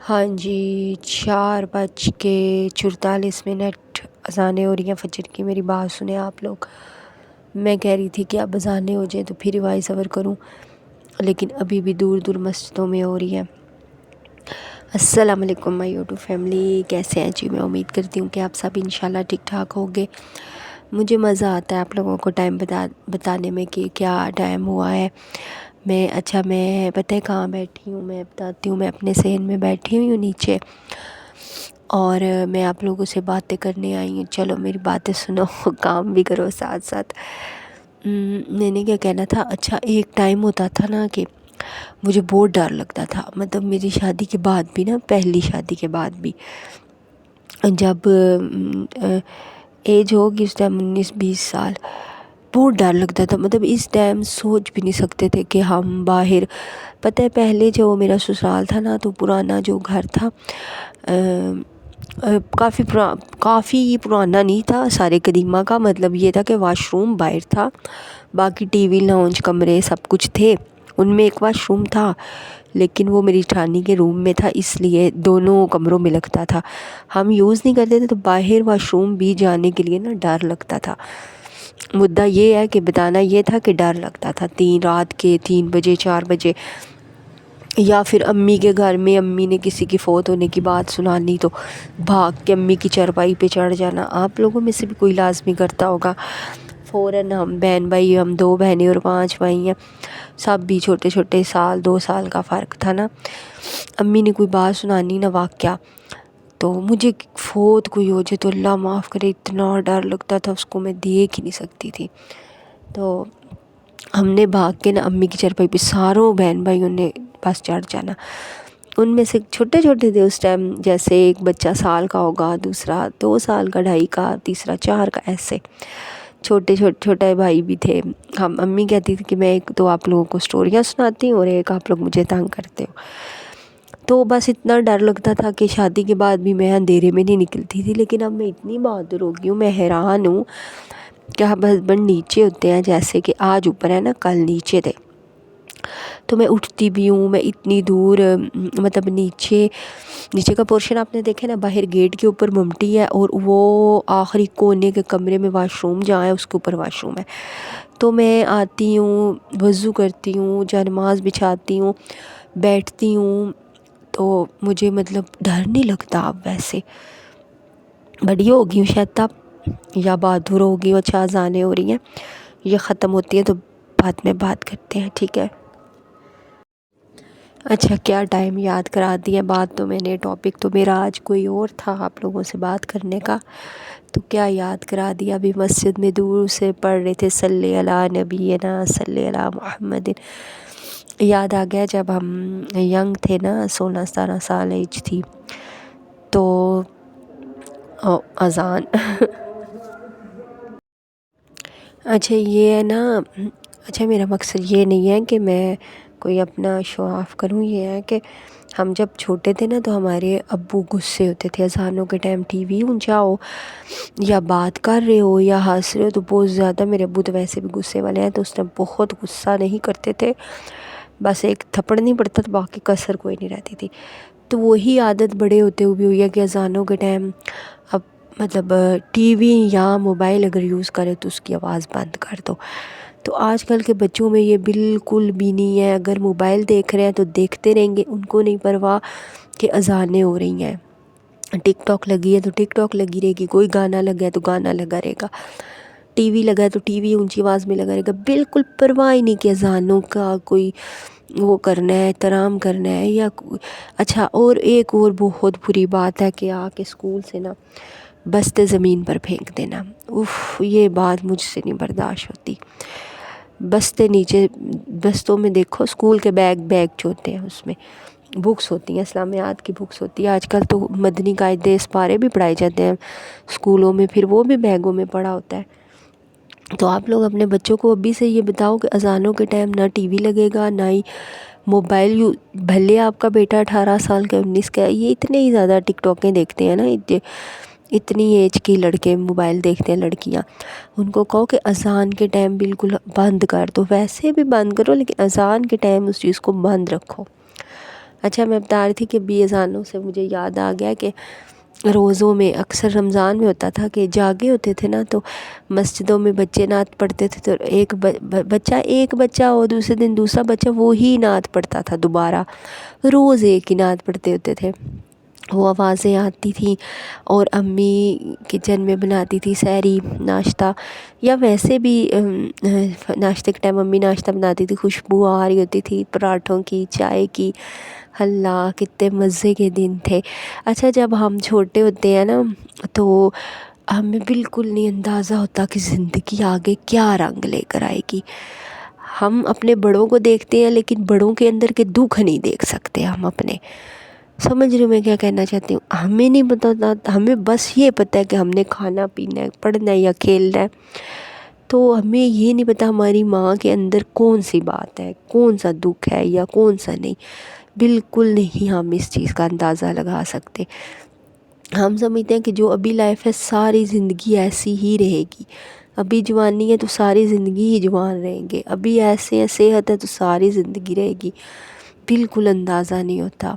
ہاں جی، 4:44 اذانیں ہو رہی ہیں فجر کی۔ میری بات سنیں آپ لوگ۔ میں کہہ رہی تھی کہ اب اذانیں ہو جائیں تو پھر وائس اوور کروں، لیکن ابھی بھی دور دور مسجدوں میں ہو رہی ہے۔ السلام علیکم مائی یوٹیوب فیملی، کیسے ہیں جی؟ میں امید کرتی ہوں کہ آپ سب انشاءاللہ ٹھیک ٹھاک ہوگے۔ مجھے مزہ آتا ہے آپ لوگوں کو ٹائم بتانے میں کہ کیا ٹائم ہوا ہے۔ میں پتہ ہے کہاں بیٹھی ہوں، میں بتاتی ہوں۔ میں اپنے صحن میں بیٹھی ہوئی ہوں نیچے، اور میں آپ لوگوں سے باتیں کرنے آئی ہوں۔ چلو میری باتیں سنو، کام بھی کرو ساتھ ساتھ۔ میں نے کیا کہنا تھا، اچھا ایک ٹائم ہوتا تھا نا کہ مجھے بہت ڈر لگتا تھا، مطلب میری شادی کے بعد بھی نا، پہلی شادی کے بعد بھی، جب ایج ہوگی اس ٹائم 19-20 سال، بہت ڈر لگتا تھا۔ مطلب اس ٹائم سوچ بھی نہیں سکتے تھے کہ ہم باہر، پتہ ہے پہلے جو میرا سسرال تھا نا، تو پرانا جو گھر تھا کافی پرانا نہیں تھا، سارے قدیمہ کا، مطلب یہ تھا کہ واش روم باہر تھا، باقی ٹی وی لاؤنج کمرے سب کچھ تھے، ان میں ایک واش روم تھا، لیکن وہ میری جٹھانی کے روم میں تھا، اس لیے دونوں کمروں میں لگتا تھا، ہم یوز نہیں کرتے تھے، تو باہر واش روم بھی جانے کے لیے نا ڈر لگتا تھا۔ مدعا یہ ہے کہ بتانا یہ تھا کہ ڈر لگتا تھا، رات کے 3 بجے 4 بجے، یا پھر امی کے گھر میں امی نے کسی کی فوت ہونے کی بات سنانی تو بھاگ کے امی کی چارپائی پہ چڑھ جانا۔ آپ لوگوں میں سے بھی کوئی لازمی کرتا ہوگا فوراً۔ ہم بہن بھائی، ہم 2 بہنیں اور 5 بھائی ہیں، سب بھی چھوٹے چھوٹے، 2 سال کا فرق تھا نا۔ امی نے کوئی بات سنانی نا، واقعہ، تو مجھے فوت کوئی ہو جائے تو اللہ معاف کرے، اتنا ڈر لگتا تھا، اس کو میں دیکھ ہی نہیں سکتی تھی۔ تو ہم نے بھاگ کے نا امی کی چارپائی پہ ساروں بہن بھائیوں نے بس چڑھ جانا۔ ان میں سے چھوٹے چھوٹے تھے اس ٹائم، جیسے ایک بچہ سال کا ہوگا، دوسرا 2 سال کا، 2.5 کا، تیسرا 4 کا، ایسے چھوٹے بھائی بھی تھے۔ ہم امی کہتی تھی کہ میں ایک تو آپ لوگوں کو سٹوریاں سناتی ہوں اور ایک آپ لوگ مجھے تنگ کرتے ہو۔ تو بس اتنا ڈر لگتا تھا کہ شادی کے بعد بھی میں اندھیرے میں نہیں نکلتی تھی، لیکن اب میں اتنی بہادر ہو گئی ہوں، میں حیران ہوں کہ اب ہسبینڈ نیچے ہوتے ہیں، جیسے کہ آج اوپر ہے نا، کل نیچے تھے، تو میں اٹھتی بھی ہوں، میں اتنی دور، مطلب نیچے کا پورشن آپ نے دیکھا نا، باہر گیٹ کے اوپر ممٹی ہے، اور وہ آخری کونے کے کمرے میں واش روم جہاں ہے، اس کے اوپر واش روم ہے۔ تو میں آتی ہوں، وضو کرتی ہوں، جانماز بچھاتی ہوں، بیٹھتی ہوں، تو مجھے مطلب ڈر نہیں لگتا اب۔ ویسے بڑی ہو گئی ہوں شاید اب، یا بہادر ہو گئی ہوں۔ اچھا اذانیں ہو رہی ہیں، یہ ختم ہوتی ہیں تو بعد میں بات کرتے ہیں، ٹھیک ہے؟ اچھا کیا ٹائم یاد کرا دیا، بات تو میں نے، ٹاپک تو میرا آج کوئی اور تھا آپ لوگوں سے بات کرنے کا، تو کیا یاد کرا دیا۔ ابھی مسجد میں دور سے پڑھ رہے تھے صلی علی نبینا صلی علی محمد، یاد آ گیا جب ہم ینگ تھے نا، 16-17 سال ایج تھی، تو اذان اچھا یہ ہے نا، اچھا میرا مقصد یہ نہیں ہے کہ میں کوئی اپنا شو آف کروں، یہ ہے کہ ہم جب چھوٹے تھے نا، تو ہمارے ابو غصے ہوتے تھے اذانوں کے ٹائم، ٹی وی اونچا ہو یا بات کر رہے ہو یا ہنس رہے ہو تو بہت زیادہ، میرے ابو تو ویسے بھی غصے والے ہیں، تو اس ٹائم بہت غصہ نہیں کرتے تھے، بس ایک تھپڑ نہیں پڑتا تو باقی کسر کوئی نہیں رہتی تھی۔ تو وہی عادت بڑے ہوتے ہوئے ہوئی ہے کہ اذانوں کے ٹائم اب مطلب ٹی وی یا موبائل اگر یوز کرے تو اس کی آواز بند کر دو۔ تو آج کل کے بچوں میں یہ بالکل بھی نہیں ہے، اگر موبائل دیکھ رہے ہیں تو دیکھتے رہیں گے، ان کو نہیں پرواہ کہ اذانیں ہو رہی ہیں۔ ٹک ٹاک لگی ہے تو ٹک ٹاک لگی رہے گی، کوئی گانا لگا ہے تو گانا لگا رہے گا، ٹی وی لگا ہے تو ٹی وی اونچی آواز میں لگا رہے گا، بالکل پرواہ ہی نہیں کہ اذانوں کا کوئی وہ کرنا ہے، احترام کرنا ہے یا اچھا۔ اور ایک اور بہت بری بات ہے کہ آ کے اسکول سے نا بستے زمین پر پھینک دینا، یہ بات مجھ سے نہیں برداشت ہوتی۔ بستے نیچے، بستوں میں دیکھو، اسکول کے بیگ جو ہوتے ہیں اس میں بکس ہوتی ہیں، اسلامیات کی بکس ہوتی ہیں، آج کل تو مدنی قاعدے اسپارے بھی پڑھائے جاتے ہیں اسکولوں میں، پھر وہ بھی بیگوں میں پڑھا ہوتا ہے۔ تو آپ لوگ اپنے بچوں کو ابھی سے یہ بتاؤ کہ اذانوں کے ٹائم نہ ٹی وی لگے گا، نہ ہی موبائل بھلے آپ کا بیٹا 18 سال کا 19 کا ہے، یہ اتنے ہی زیادہ ٹک ٹاکیں دیکھتے ہیں نا، اتنی ایج کی لڑکے موبائل دیکھتے ہیں، لڑکیاں، ان کو کہو کہ اذان کے ٹائم بالکل بند کر دو، ویسے بھی بند کرو لیکن اذان کے ٹائم اس چیز کو بند رکھو۔ اچھا میں بتا رہی تھی کہ ابھی اذانوں سے مجھے یاد آ گیا کہ روزوں میں اکثر رمضان میں ہوتا تھا کہ جاگے ہوتے تھے نا، تو مسجدوں میں بچے نعت پڑھتے تھے، تو ایک بچہ اور دوسرے دن دوسرا بچہ وہی نعت پڑھتا تھا دوبارہ، روز ایک ہی نعت پڑھتے ہوتے تھے۔ وہ آوازیں آتی تھیں اور امی کچن میں بناتی تھی سحری ناشتہ، یا ویسے بھی ناشتے کے ٹائم امی ناشتہ بناتی تھی، خوشبو آ رہی ہوتی تھی پراٹھوں کی، چائے کی۔ اللہ کتنے مزے کے دن تھے۔ اچھا جب ہم چھوٹے ہوتے ہیں نا تو ہمیں بالکل نہیں اندازہ ہوتا کہ زندگی آگے کیا رنگ لے کر آئے گی۔ ہم اپنے بڑوں کو دیکھتے ہیں لیکن بڑوں کے اندر کے دکھ نہیں دیکھ سکتے ہم اپنے۔ سمجھ رہی ہوں میں کیا کہنا چاہتی ہوں؟ ہمیں نہیں پتا، ہمیں بس یہ پتہ ہے کہ ہم نے کھانا پینا ہے، پڑھنا ہے یا کھیلنا ہے، تو ہمیں یہ نہیں پتا ہماری ماں کے اندر کون سی بات ہے، کون سا دکھ ہے یا کون سا نہیں، بالکل نہیں ہم اس چیز کا اندازہ لگا سکتے۔ ہم سمجھتے ہیں کہ جو ابھی لائف ہے ساری زندگی ایسی ہی رہے گی، ابھی جوانی ہے تو ساری زندگی ہی جوان رہیں گے، ابھی ایسے صحت ہے تو ساری زندگی رہے گی، بالکل اندازہ نہیں ہوتا۔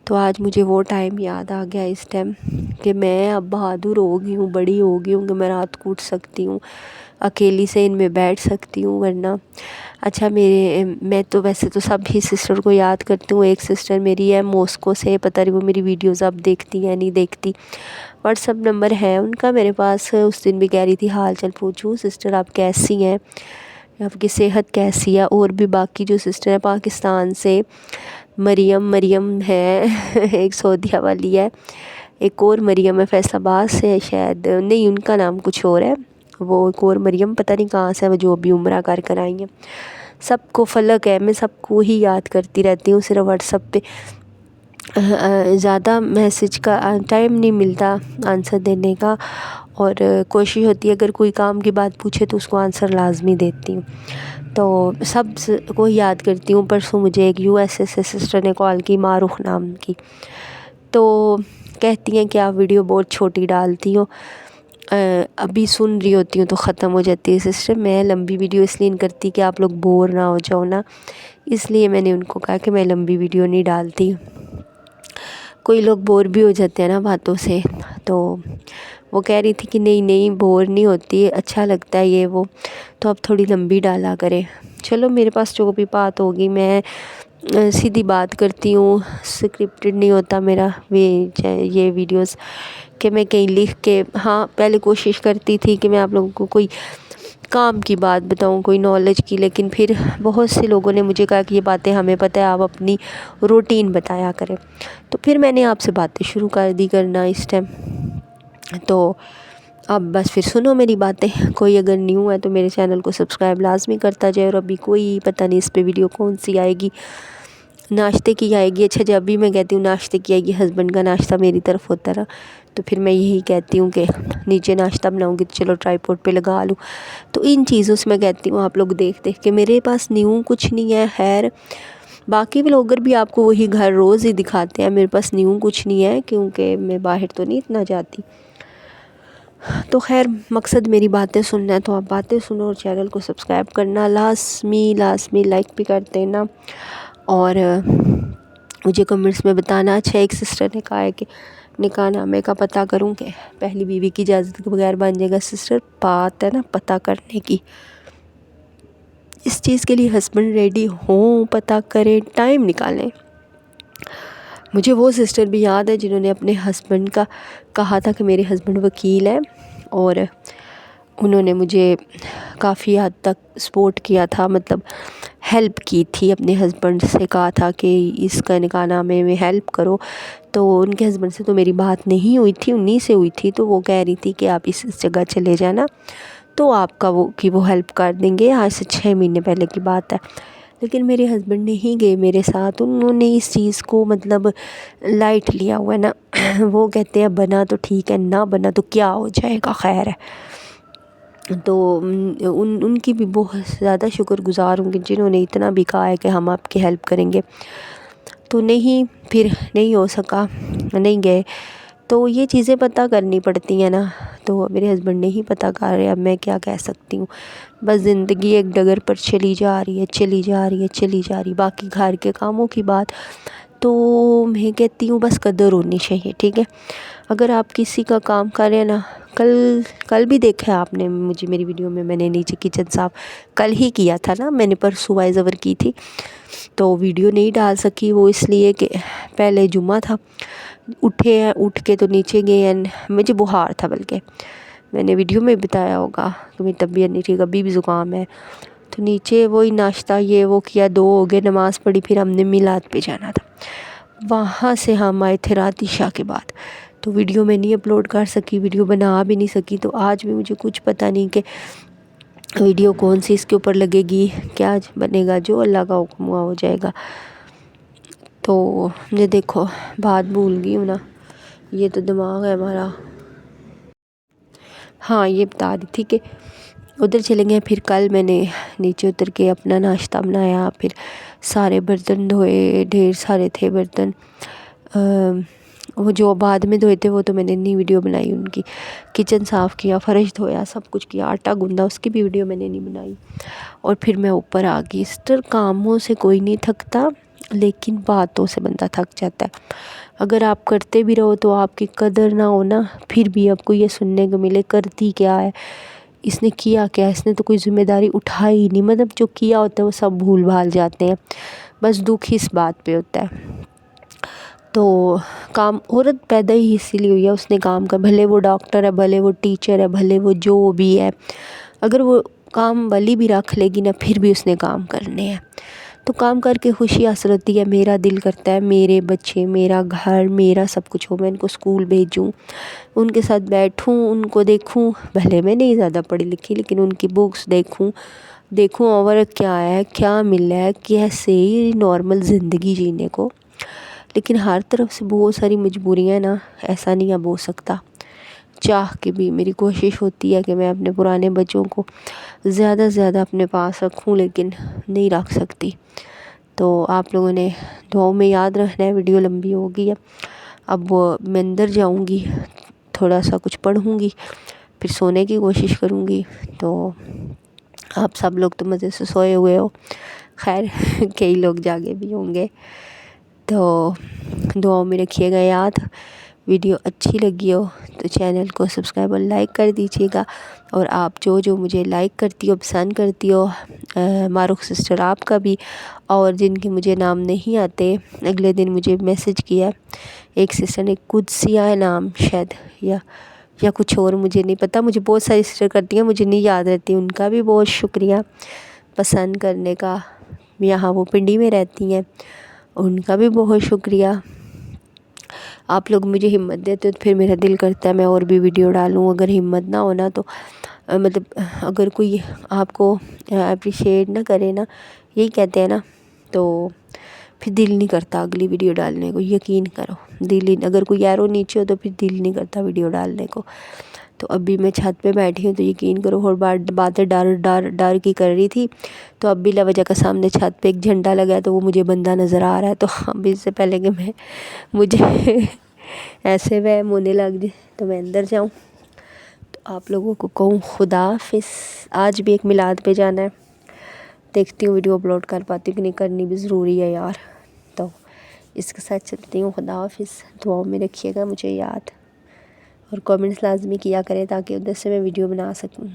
تو آج مجھے وہ ٹائم یاد آ گیا اس ٹائم کہ میں اب بہادر ہو گئی ہوں، بڑی ہو گئی ہوں کہ میں رات کو اٹھ سکتی ہوں، اکیلی سے ان میں بیٹھ سکتی ہوں۔ ورنہ اچھا میں تو ویسے تو سب ہی سسٹر کو یاد کرتی ہوں۔ ایک سسٹر میری ہے موسکو سے، پتہ نہیں وہ میری ویڈیوز اب دیکھتی یا نہیں دیکھتی، واٹس ایپ نمبر ہے ان کا میرے پاس۔ اس دن بھی کہہ رہی تھی حال چال پوچھوں سسٹر آپ کیسی ہیں، آپ کی صحت کیسی ہے۔ اور بھی باقی جو سسٹر ہیں پاکستان سے، مریم ہے ایک سعودیہ والی ہے، ایک اور مریم ہے فیصل آباد سے شاید، نہیں ان کا نام کچھ اور ہے، وہ ایک اور مریم پتہ نہیں کہاں سے ہے، وہ جو بھی عمرہ کر کر آئی ہیں۔ سب کو فلک ہے، میں سب کو ہی یاد کرتی رہتی ہوں، صرف واٹس ایپ پہ زیادہ میسج کا ٹائم نہیں ملتا آنسر دینے کا، اور کوشش ہوتی ہے اگر کوئی کام کی بات پوچھے تو اس کو آنسر لازمی دیتی ہوں، تو سب کو یاد کرتی ہوں۔ پرسوں مجھے ایک یو ایس اے سے سسٹر نے کال کی، معروف نام کی، تو کہتی ہیں کہ آپ ویڈیو بہت چھوٹی ڈالتی ہو، ابھی سن رہی ہوتی ہوں تو ختم ہو جاتی ہے سسٹر، میں لمبی ویڈیو اس لیے نہیں کرتی کہ آپ لوگ بور نہ ہو جاؤ نا، اس لیے میں نے ان کو کہا کہ میں لمبی ویڈیو نہیں ڈالتی، کوئی لوگ بور بھی ہو جاتے ہیں نا باتوں سے۔ تو وہ کہہ رہی تھی کہ نہیں بور نہیں ہوتی، اچھا لگتا ہے یہ وہ، تو اب تھوڑی لمبی ڈالا کرے۔ چلو میرے پاس جو بھی بات ہوگی میں سیدھی بات کرتی ہوں، اسکرپٹڈ نہیں ہوتا میرا یہ ویڈیوز کہ میں کہیں لکھ کے، ہاں پہلے کوشش کرتی تھی کہ میں آپ لوگوں کو کوئی کام کی بات بتاؤں، کوئی نالج کی، لیکن پھر بہت سے لوگوں نے مجھے کہا کہ یہ باتیں ہمیں پتہ ہے، آپ اپنی روٹین بتایا کریں، تو پھر میں نے آپ سے باتیں شروع کر دی کرنا اس ٹائم۔ تو اب بس پھر سنو میری باتیں، کوئی اگر نیو ہے تو میرے چینل کو سبسکرائب لازمی کرتا جائے، اور ابھی کوئی پتہ نہیں اس پہ ویڈیو کون سی آئے گی، ناشتے کی آئے گی۔ اچھا جب بھی میں کہتی ہوں ناشتے کی آئے گی، ہسبینڈ کا ناشتہ میری طرف ہوتا رہا تو پھر میں یہی کہتی ہوں کہ نیچے ناشتہ بناؤں گی تو چلو ٹرائی پوڈ پہ لگا لوں، تو ان چیزوں سے میں کہتی ہوں آپ لوگ دیکھ کے میرے پاس نیو کچھ نہیں ہے۔ خیر باقی بلاگر بھی آپ کو وہی گھر روز ہی دکھاتے ہیں، میرے پاس نیو کچھ نہیں ہے کیونکہ میں باہر تو نہیں اتنا جاتی، تو خیر مقصد میری باتیں سننا ہے تو آپ باتیں سنو، اور چینل کو سبسکرائب کرنا لازمی لائک بھی کر دینا، اور مجھے کمنٹس میں بتانا۔ اچھا ایک سسٹر نے کہا ہے کہ نکاح نامے کا پتہ کروں کہ پہلی بیوی کی اجازت کے بغیر بن جائے گا، سسٹر بات ہے نا پتہ کرنے کی، اس چیز کے لیے ہسبینڈ ریڈی ہوں، پتہ کریں، ٹائم نکالیں۔ مجھے وہ سسٹر بھی یاد ہے جنہوں نے اپنے ہسبینڈ کا کہا تھا کہ میرے ہسبینڈ وکیل ہیں، اور انہوں نے مجھے کافی حد تک سپورٹ کیا تھا، مطلب ہیلپ کی تھی، اپنے ہسبینڈ سے کہا تھا کہ اس کا نکاح نامے میں ہیلپ کرو، تو ان کے ہسبینڈ سے تو میری بات نہیں ہوئی تھی، انہی سے ہوئی تھی، تو وہ کہہ رہی تھی کہ آپ اس جگہ چلے جانا تو آپ کا وہ ہیلپ کر دیں گے، آج سے 6 مہینے پہلے کی بات ہے۔ لیکن میرے ہسبینڈ نہیں گئے میرے ساتھ، انہوں نے اس چیز کو مطلب لائٹ لیا ہوا ہے نا، وہ کہتے ہیں بنا تو ٹھیک ہے، نہ بنا تو کیا ہو جائے گا، خیر ہے۔ تو ان کی بھی بہت زیادہ شکر گزار ہوں کہ جنہوں نے اتنا بھی کہا ہے کہ ہم آپ کی ہیلپ کریں گے، تو پھر نہیں ہو سکا، نہیں گئے، تو یہ چیزیں پتہ کرنی پڑتی ہیں نا، تو میرے ہسبینڈ نہیں پتہ کر رہے، اب میں کیا کہہ سکتی ہوں، بس زندگی ایک ڈگر پر چلی جا رہی ہے، باقی گھر کے کاموں کی بات تو میں کہتی ہوں بس قدر ہونی چاہیے، ٹھیک ہے؟ اگر آپ کسی کا کام کر رہے ہیں نا، کل بھی دیکھا ہے آپ نے مجھے میری ویڈیو میں، میں نے نیچے کچن صاف کل ہی کیا تھا نا، میں نے پرسوں وائس اوور کی تھی تو ویڈیو نہیں ڈال سکی، وہ اس لیے کہ پہلے جمعہ تھا، اٹھ کے تو نیچے گئے ہیں، مجھے بخار تھا، بلکہ میں نے ویڈیو میں بتایا ہوگا کہ میری طبیعت نہیں ٹھیک، ابھی بھی زکام ہے، تو نیچے وہی ناشتہ یہ وہ کیا، 2 ہو گئے، نماز پڑھی، پھر ہم نے میلاد پہ جانا تھا، وہاں سے ہم آئے تھے رات عشاء کے بعد، تو ویڈیو میں نہیں اپلوڈ کر سکی، ویڈیو بنا بھی نہیں سکی، تو آج بھی مجھے کچھ پتہ نہیں کہ ویڈیو کون سی اس کے اوپر لگے گی، کیا بنے گا، جو اللہ کا حکم ہوا ہو جائے گا۔ تو مجھے دیکھو بات بھول گئی ہوں نا، یہ تو دماغ ہے ہمارا۔ ہاں یہ بتا رہی تھی کہ ادھر چلے گئے، پھر کل میں نے نیچے اتر کے اپنا ناشتہ بنایا، پھر سارے برتن دھوئے، ڈھیر سارے تھے برتن، وہ جو بعد میں دھوئے تھے وہ تو میں نے نہیں ویڈیو بنائی ان کی، کچن صاف کیا، فرش دھویا، سب کچھ کیا، آٹا گوندا، اس کی بھی ویڈیو میں نے نہیں بنائی، اور پھر میں اوپر آ گئی۔ سسٹر کاموں سے کوئی نہیں تھکتا، لیکن باتوں سے بندہ تھک جاتا ہے، اگر آپ کرتے بھی رہو تو آپ کی قدر نہ ہو نا، پھر بھی آپ کو یہ سننے کو ملے کرتی کیا ہے، اس نے کیا کیا، اس نے تو کوئی ذمہ داری اٹھائی نہیں، مطلب جو کیا ہوتا ہے وہ سب بھول بھال جاتے ہیں، بس دکھ اس بات پہ ہوتا ہے۔ تو کام عورت پیدا ہی اسی لیے ہوئی ہے، اس نے کام کر، بھلے وہ ڈاکٹر ہے، بھلے وہ ٹیچر ہے، بھلے وہ جو بھی ہے، اگر وہ کام بلی بھی رکھ لے گی نا، پھر بھی اس نے کام کرنے ہیں، تو کام کر کے خوشی حاصل ہوتی ہے۔ میرا دل کرتا ہے میرے بچے، میرا گھر، میرا سب کچھ ہو، میں ان کو اسکول بھیجوں، ان کے ساتھ بیٹھوں، ان کو دیکھوں، بھلے میں نہیں زیادہ پڑھی لکھی، لیکن ان کی بکس دیکھوں اور کیا ہے، کیا ملا ہے، کیسے نارمل زندگی جینے کو، لیکن ہر طرف سے بہت ساری مجبوریاں ہیں نا، ایسا نہیں اب ہو سکتا، چاہ کے بھی میری کوشش ہوتی ہے کہ میں اپنے پرانے بچوں کو زیادہ سے زیادہ اپنے پاس رکھوں، لیکن نہیں رکھ سکتی، تو آپ لوگوں نے دعاؤں میں یاد رکھنا ہے۔ ویڈیو لمبی ہو گئی ہے، اب میں اندر جاؤں گی، تھوڑا سا کچھ پڑھوں گی، پھر سونے کی کوشش کروں گی، تو آپ سب لوگ تو مزے سے سوئے ہوئے ہو، خیر کئی لوگ جاگے بھی ہوں گے، تو دعاؤں میں رکھیے گا یاد۔ ویڈیو اچھی لگی ہو تو چینل کو سبسکرائب اور لائک کر دیجیے گا، اور آپ جو مجھے لائک کرتی ہو، پسند کرتی ہو، معروف سسٹر آپ کا بھی، اور جن کے مجھے نام نہیں آتے، اگلے دن مجھے میسج کیا ایک سسٹر نے، قدسیہ ہے نام شاید، یا کچھ اور، مجھے نہیں پتہ، مجھے بہت ساری سسٹر کرتی ہیں، مجھے نہیں یاد رہتی، ان کا بھی بہت شکریہ پسند کرنے کا، یہاں وہ پنڈی میں رہتی ہیں، ان کا بھی بہت شکریہ۔ آپ لوگ مجھے ہمت دیتے تو پھر میرا دل کرتا ہے میں اور بھی ویڈیو ڈالوں، اگر ہمت نہ ہونا تو مطلب اگر کوئی آپ کو اپریشیٹ نہ کرے نا، یہی کہتے ہیں نا، تو پھر دل نہیں کرتا اگلی ویڈیو ڈالنے کو، یقین کرو، اگر کوئی ایرو نیچے ہو تو پھر دل نہیں کرتا ویڈیو ڈالنے کو۔ تو ابھی میں چھت پہ بیٹھی ہوں تو یقین کرو اور باتیں ڈر کی کر رہی تھی، تو اب بلا وجہ کا سامنے چھت پہ ایک جھنڈا لگا ہے، تو وہ مجھے بندہ نظر آ رہا ہے، تو اب اس سے پہلے کہ مجھے ایسے وہم ہونے لگ جائے تو میں اندر جاؤں، تو آپ لوگوں کو کہوں خدا حافظ۔ آج بھی ایک میلاد پہ جانا ہے، دیکھتی ہوں ویڈیو اپلوڈ کر پاتی ہوں کہ نہیں، کرنی بھی ضروری ہے یار، تو اس کے ساتھ چلتی ہوں، خدا حافظ، دعاؤں میں رکھیے گا مجھے یاد، اور کامنٹس لازمی کیا کریں تاکہ ادھر سے میں ویڈیو بنا سکوں۔